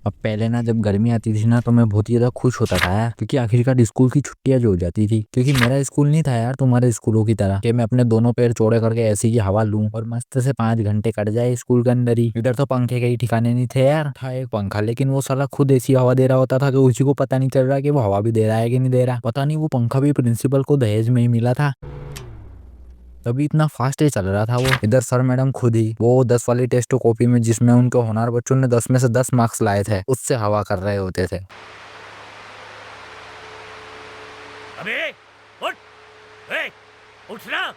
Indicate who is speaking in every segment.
Speaker 1: अब पहले ना जब गर्मी आती थी ना तो मैं बहुत ही ज्यादा खुश होता था यार, क्योंकि आखिरकार स्कूल की छुट्टियां जो हो जाती थी। क्योंकि मेरा स्कूल नहीं था यार तुम्हारे स्कूलों की तरह कि मैं अपने दोनों पैर चौड़े करके ऐसी की हवा लूं और मस्त से 5 घंटे कट जाए स्कूल के अंदर ही। इधर तो पंखे के ही ठिकाने नहीं थे यार। था एक पंखा, लेकिन वो साला खुद ऐसी हवा दे रहा होता था कि उसी को पता नहीं चल रहा कि वो हवा भी दे रहा है कि नहीं दे रहा। पता नहीं वो पंखा भी प्रिंसिपल को दहेज में ही मिला था, तभी इतना फास्ट ही चल रहा था वो। इधर सर मैडम खुद ही वो 10 वाली टेस्ट कॉपी में जिसमें उनके होनहार बच्चों ने 10 में से 10 मार्क्स लाए थे उससे हवा कर रहे होते थे।
Speaker 2: अबे उठ, ए, उठना।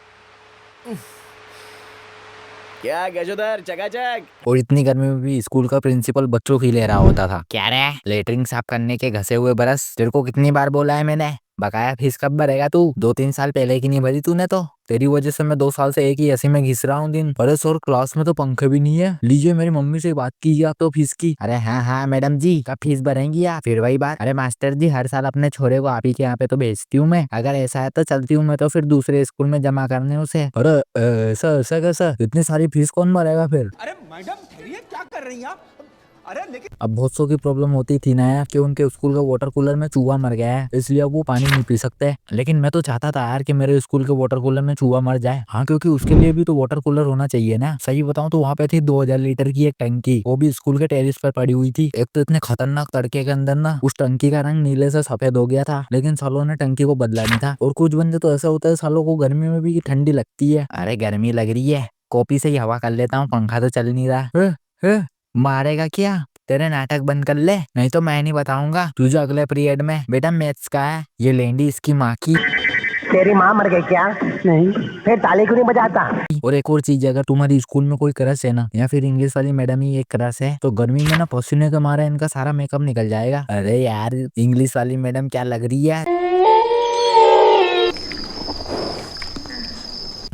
Speaker 3: क्या गजोदर चकाचक।
Speaker 1: और इतनी गर्मी में भी स्कूल का प्रिंसिपल बच्चों की ले रहा होता था। क्या रे, लेटरिन साफ करने के घसे हुए ब्रश तेरे को कितनी बार बोला है मैंने? बकाया फीस कब भरेगा तू? 2-3 साल पहले की नहीं भरी तूने तो। तेरी वजह से मैं 2 साल से एक ही ऐसी में घिस रहा हूँ दिन। अरे सर क्लास में तो पंखे भी नहीं है। लीजिए मेरी मम्मी से बात कीजिए आप तो फीस की। अरे हाँ हाँ मैडम जी, कब फीस भरेंगी आप? फिर वही बात। अरे मास्टर जी, हर साल अपने छोरे को आप ही के यहाँ पे तो भेजती हूँ मैं। अगर ऐसा है तो चलती हूँ मैं तो फिर दूसरे स्कूल में जमा करने उसे। अरे सर ऐसा कैसा? इतनी सारी फीस कौन भरेगा फिर?
Speaker 3: अरे मैडम ठहरिए, क्या कर रही हैं आप? अरे लेकिन
Speaker 1: अब बहुत सौ की प्रॉब्लम होती थी ना यार कि उनके स्कूल का वाटर कूलर में चूहा मर गया है, इसलिए अब वो पानी नहीं पी सकते। लेकिन मैं तो चाहता था यार कि मेरे स्कूल के वाटर कूलर में चूहा मर जाए। हाँ, क्योंकि उसके लिए भी तो वाटर कूलर होना चाहिए ना। सही बताऊं तो वहाँ पे थी 2000 लीटर की एक टंकी, वो भी स्कूल के टेरिस पर पड़ी हुई थी। एक तो इतने खतरनाक तड़के के अंदर ना उस टंकी का रंग नीले से सफेद हो गया था, लेकिन सालों ने टंकी को बदला नहीं था। और कुछ बंदे तो ऐसा होता है सालों को गर्मी में भी ठंडी लगती है। अरे गर्मी लग रही है, कॉपी से ही हवा कर लेता हूँ, पंखा तो चल नहीं रहा। मारेगा क्या? तेरे नाटक बंद कर ले, नहीं तो मैं नहीं बताऊंगा तुझे अगले पीरियड में। बेटा मैथ्स का है, ये लेंडी इसकी माँ की।
Speaker 4: तेरी माँ मर गई क्या? नहीं। फिर ताली क्यों नहीं बजाता?
Speaker 1: और एक और चीज, अगर तुम्हारी स्कूल में कोई क्रश है ना, या फिर इंग्लिश वाली मैडम ही एक क्रश है, तो गर्मी में ना पसीने के मारे इनका सारा मेकअप निकल जाएगा। अरे यार इंग्लिश वाली मैडम क्या लग रही है।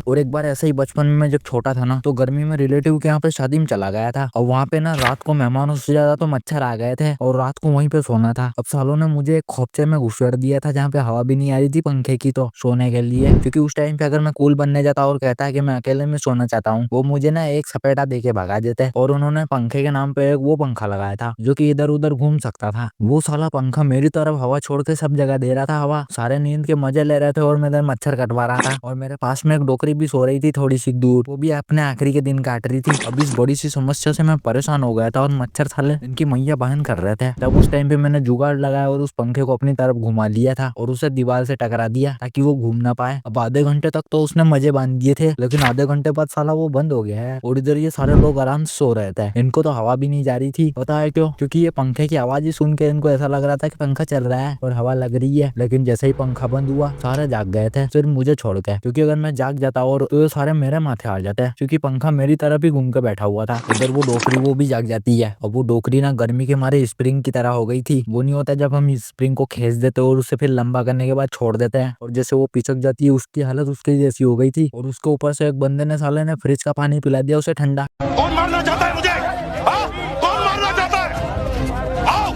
Speaker 1: और एक बार ऐसे ही बचपन में जब छोटा था ना, तो गर्मी में रिलेटिव के यहाँ पे शादी में चला गया था। और वहाँ पे ना रात को मेहमानों से ज्यादा तो मच्छर आ गए थे और रात को वहीं पे सोना था। अब सालों ने मुझे एक खोपचे में घुसेड़ दिया था जहाँ पे हवा भी नहीं आ रही थी पंखे की तो सोने के लिए। क्योंकि उस टाइम पे अगर मैं कूल बनने जाता और कहता है कि मैं अकेले में सोना चाहता हूँ, वो मुझे ना एक सपेटा दे के भगा देते। और उन्होंने पंखे के नाम पे एक वो पंखा लगाया था जो की इधर उधर घूम सकता था। वो साला पंखा मेरी तरफ हवा छोड़ के सब जगह दे रहा था हवा। सारे नींद के मजे ले रहे थे और मैं मच्छर कटवा रहा था। और मेरे पास में एक डोकरी भी सो रही थी थोड़ी सी दूर, वो भी अपने आखिरी के दिन काट रही थी। अब इस बड़ी सी समस्या से मैं परेशान हो गया था और मच्छर साले इनकी मैया बहन कर रहे थे। तब उस टाइम पे मैंने जुगाड़ लगाया और उस पंखे को अपनी तरफ घुमा लिया था और उसे दीवार से टकरा दिया ताकि वो घूम ना पाए। अब आधे घंटे तक तो उसने मजे बांध दिए थे, लेकिन आधे घंटे बाद साला वो बंद हो गया है। और इधर ये सारे लोग आराम से सो रहे थे, इनको तो हवा भी नहीं जा रही थी। पता है क्यों? क्योंकि ये पंखे की आवाज ही सुन के इनको ऐसा लग रहा था कि पंखा चल रहा है और हवा लग रही है। लेकिन जैसे ही पंखा बंद हुआ सारे जाग गए थे, सिर्फ मुझे छोड़ के। क्योंकि अगर मैं जाग जाता और तो ये सारे मेरे माथे आ जाते हैं, क्योंकि पंखा मेरी तरफ ही घूम के बैठा हुआ था। इधर वो डोकरी वो भी जाग जाती है। और वो डोकरी ना गर्मी के मारे स्प्रिंग की तरह हो गई थी। वो नहीं होता जब हम स्प्रिंग को खींच देते और उसे फिर लंबा करने के बाद छोड़ देते हैं और जैसे वो पिचक जाती है, उसकी हालत उसकी जैसी हो गई थी। और उसके ऊपर से एक बंदे ने साले ने फ्रिज का पानी पिला दिया उसे ठंडा।
Speaker 2: कौन मारना चाहता है मुझे? हाँ? कौन मारना चाहता है? आओ,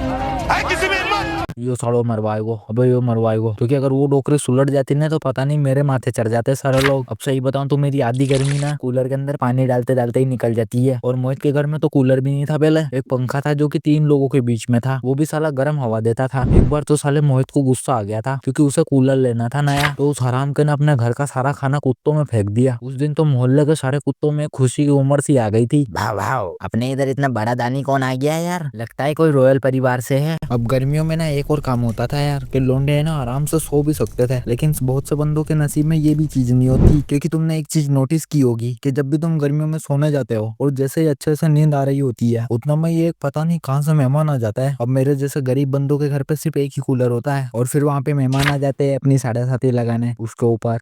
Speaker 2: है किसी में हिम्मत?
Speaker 1: यो सालो मरवाएगो, अबे यो मरवाएगो। क्योंकि अगर वो डोकरी सुलट जाती ना तो पता नहीं मेरे माथे चढ़ जाते सारे लोग। अब सही बताऊं तो मेरी आधी गर्मी ना कूलर के अंदर पानी डालते डालते ही निकल जाती है। और मोहित के घर में तो कूलर भी नहीं था पहले, एक पंखा था जो कि 3 लोगों के बीच में था, वो भी साला गर्म हवा देता था। एक बार तो साले मोहित को गुस्सा आ गया था क्योंकि उसे कूलर लेना था नया, तो उस हराम के ने अपने घर का सारा खाना कुत्तों में फेंक दिया। उस दिन तो मोहल्ले के सारे कुत्तों में खुशी की उम्र सी आ गई थी। भाव भाव, अपने इधर इतना बड़ा दानी कौन आ गया है यार? लगता है कोई रॉयल परिवार से है। अब गर्मियों में ना एक और काम होता था यार कि लोंडे है ना आराम से सो भी सकते थे, लेकिन बहुत से बंदों के नसीब में ये भी चीज नहीं होती। क्योंकि तुमने एक चीज नोटिस की होगी कि जब भी तुम गर्मियों में सोने जाते हो और जैसे ही अच्छे से नींद आ रही होती है, उतना में ये एक पता नहीं कहां से मेहमान आ जाता है। अब मेरे जैसे गरीब बंदों के घर पे सिर्फ एक ही कूलर होता है और फिर वहाँ पे मेहमान आ जाते हैं अपनी 7.5 लगाने उसके ऊपर।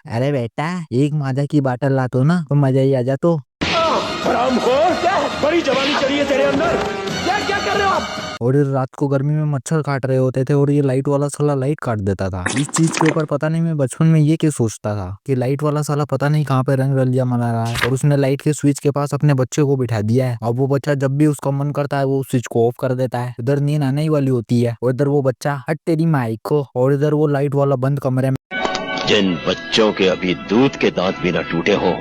Speaker 1: अरे बेटा एक माजा की बाटल ला तो ना तो मजा ही आ जा। तो
Speaker 2: हरामखोर, क्या बड़ी जवानी चढ़ी है तेरे अंदर? क्या कर रहे हो आप?
Speaker 1: और ये रात को गर्मी में मच्छर काट रहे होते थे और ये लाइट वाला साला लाइट काट देता था। इस चीज के ऊपर पता नहीं मैं बचपन में ये क्या सोचता था कि लाइट वाला साला पता नहीं कहाँ पे रंग रलिया मना रहा है। और उसने लाइट के स्विच के पास अपने बच्चे को बिठा दिया है। अब वो बच्चा जब भी उसका मन करता है वो स्विच को ऑफ कर देता है। इधर नींद आने ही वाली होती है और इधर वो बच्चा हट तेरी माइक को, और इधर वो लाइट वाला बंद कमरे में।
Speaker 5: जिन बच्चों के अभी दूध के दांत भी न टूटे हों,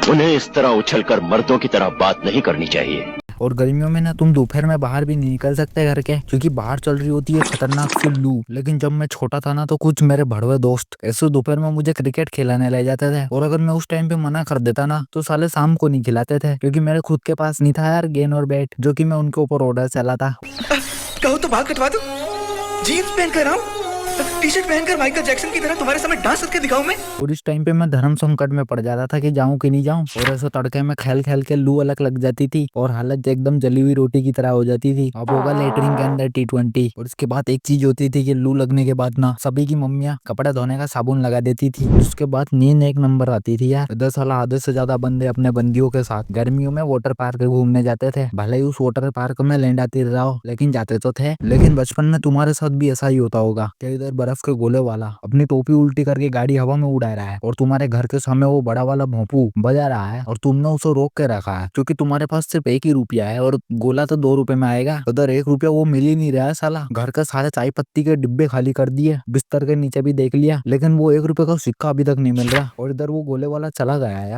Speaker 5: उन्हें इस तरह उछलकर मर्दों की तरह बात नहीं करनी चाहिए।
Speaker 1: और गर्मियों में ना तुम दोपहर में बाहर भी नहीं निकल सकते घर के, क्योंकि बाहर चल रही होती है खतरनाक सी लू। लेकिन जब मैं छोटा था ना तो कुछ मेरे भड़वे दोस्त ऐसे दोपहर में मुझे क्रिकेट खिलाने ले जाते थे, और अगर मैं उस टाइम पे मना कर देता ना तो साले शाम को नहीं खिलाते थे, क्योंकि मेरे खुद के पास नहीं था यार गेंद और बैट जो कि मैं उनके ऊपर ऑर्डर चलाता।
Speaker 6: कहो तो बाल कटवा दो, जीन्स पहन कर आऊं, टी शर्ट पहनकर माइकल जैक्सन की तरह तुम्हारे सामने डांस करके दिखाऊं मैं।
Speaker 1: और इस टाइम पे मैं धर्म संकट में पड़ जाता था कि जाऊं कि नहीं जाऊं, और ऐसे तड़के में खेल खेल के लू अलग लग जाती थी और हालत एकदम जली हुई रोटी की तरह हो जाती थी। अब होगा लेटरिन के अंदर T20। और इसके बाद एक चीज होती थी कि लू लगने के बाद ना सभी की मम्मियां कपड़ा धोने का साबुन लगा देती थी। उसके बाद नींद एक नंबर आती थी यार। 10 साल आधे से ज्यादा बंदे अपने बंदियों के साथ गर्मियों में वाटर पार्क घूमने जाते थे, भले ही उस वाटर पार्क में लेंडाती रहो लेकिन जाते तो थे। लेकिन बचपन में तुम्हारे साथ भी ऐसा ही होता होगा कि इधर बर्फ के गोले वाला अपनी टोपी उल्टी करके गाड़ी हवा में उड़ा रहा है, और तुम्हारे घर के सामने वो बड़ा वाला भोंपू बजा रहा है और तुमने उसे रोक के रखा है क्योंकि तुम्हारे पास सिर्फ 1 ही रुपया है और गोला तो 2 रुपए में आएगा। उधर 1 रुपया वो मिल ही नहीं रहा है साला। घर के सारे चाय पत्ती के डिब्बे खाली कर दिए, बिस्तर के नीचे भी देख लिया, लेकिन वो 1 रुपए का सिक्का अभी तक नहीं मिल रहा, और इधर वो गोले वाला चला गया है।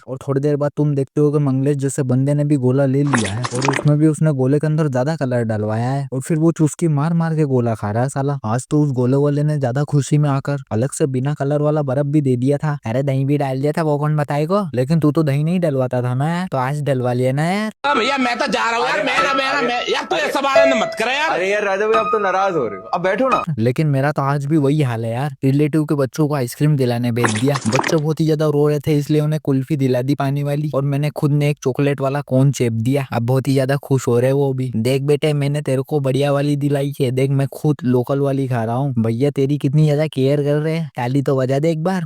Speaker 1: और थोड़ी देर बाद तुम देखते हो कि मंगलेश जैसे बंदे ने भी गोला ले लिया है, और उसमें भी उसने गोले के अंदर ज्यादा कलर डलवाया है, और फिर वो चुस्की मार मार के गोला खा रहा है साला। आज तो उस गोले वाले ने ज्यादा खुशी में आकर अलग से बिना कलर वाला बर्फ भी दे दिया था। अरे दही भी डाल दिया था, वो कौन बताएगा। लेकिन तू तो दही नहीं डलवाता था ना यार, तो आज डलवा लिया ना यार।
Speaker 7: भैया मैं तो जा रहा हूँ यार, मैं यार तू ऐसा बारे मत कर यार।
Speaker 3: अरे यार राजा भाई, आप तो नाराज हो रहे हो, अब बैठो ना।
Speaker 1: लेकिन मेरा तो आज भी वही हाल है यार। रिलेटिव के बच्चों को आइसक्रीम दिलाने भेज दिया, बच्चे बहुत ही ज्यादा रो रहे थे इसलिए उन्हें कुल्फी दिला दी पानी वाली, और मैंने खुद ने एक चॉकलेट वाला कोन चेप दिया। अब बहुत ही ज्यादा खुश हो रहे वो भी। देख बेटे मैंने तेरे को बढ़िया वाली दिलाई है, देख मैं खुद लोकल वाली खा रहा हूँ। भैया तेरी कितनी ज्यादा केयर कर रहे हैं, ताली तो बजा दे एक बार।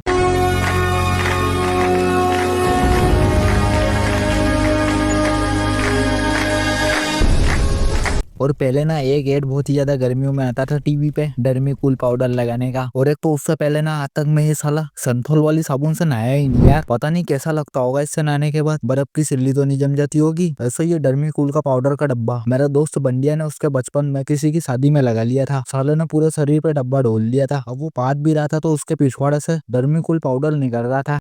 Speaker 1: और पहले ना एक एड बहुत ही ज्यादा गर्मियों में आता था टीवी पे डर्मी कूल पाउडर लगाने का, और एक तो उससे पहले ना आज तक मैं ये साला संथोल वाली साबुन से नहाया ही नहीं यार। पता नहीं कैसा लगता होगा इससे नहाने के बाद, बर्फ की सिल्ली तो नहीं जम जाती होगी। ऐसा ये डर्मी कूल का पाउडर का डब्बा मेरा दोस्त बंडिया ने उसके बचपन में किसी की शादी में लगा लिया था। साले ने पूरे शरीर पे डब्बा ढोल लिया था। अब वो पाद भी रहा था तो उसके पिछवाड़े से डर्मी कूल पाउडर निकल रहा था।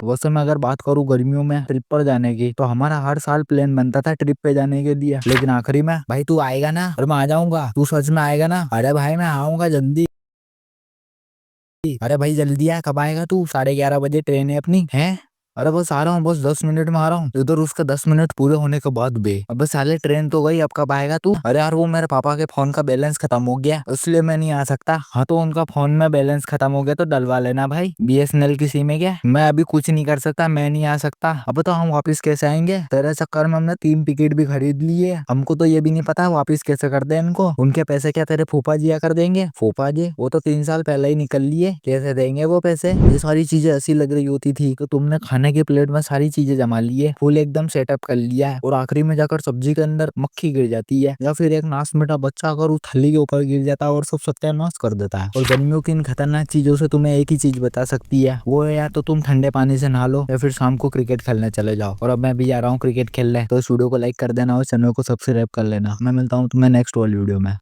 Speaker 1: वैसे मैं अगर बात करूँ गर्मियों में ट्रिप पर जाने की, तो हमारा हर साल प्लान बनता था ट्रिप पे जाने के लिए, लेकिन आखिरी में भाई तू आएगा ना, और मैं आ जाऊंगा, तू सच में आएगा ना। अरे भाई मैं आऊंगा जल्दी। अरे भाई जल्दी आ, कब आएगा तू। 11:30 बजे ट्रेन है अपनी। है अरे बस आ रहा हूँ, बस 10 मिनट में आ रहा हूँ। इधर उसके 10 मिनट पूरे होने के बाद बे अब साले ट्रेन तो गई, अब कब आएगा तू। अरे यार वो मेरे पापा के फोन का बैलेंस खत्म हो गया इसलिए मैं नहीं आ सकता। हाँ तो उनका फोन में बैलेंस खत्म हो गया तो डलवा लेना भाई, BSNL की सिम है क्या। मैं अभी कुछ नहीं कर सकता, मैं नहीं आ सकता। अब तो हम वापिस कैसे आएंगे, तेरे चक्कर में हमने 3 टिकट भी खरीद लिए। हमको तो ये भी नहीं पता वापिस कैसे कर दे इनको। उनके पैसे क्या तेरे फूफा जी कर देंगे। फूफा जी वो तो 3 साल पहले ही निकल लिए, कैसे देंगे वो पैसे। ये सारी चीजें ऐसी लग रही होती थी तो तुमने खाने के प्लेट में सारी चीजें जमा ली है, फुल एकदम सेटअप कर लिया है, और आखिरी में जाकर सब्जी के अंदर मक्खी गिर जाती है, या फिर एक नासमिटा बच्चा अगर उस थैली के ऊपर गिर जाता है और सब सत्यानाश कर देता है। और गर्मियों की इन खतरनाक चीजों से तुम्हें एक ही चीज बता सकती है, वो है या तो तुम ठंडे पानी से नहा लो या फिर शाम को क्रिकेट खेलने चले जाओ। और अब मैं भी जा रहा हूँ क्रिकेट खेलने, तो इस वीडियो को लाइक कर देना और चैनल को सब्सक्राइब कर लेना। मैं मिलता हूँ तुम्हें नेक्स्ट वाली वीडियो में।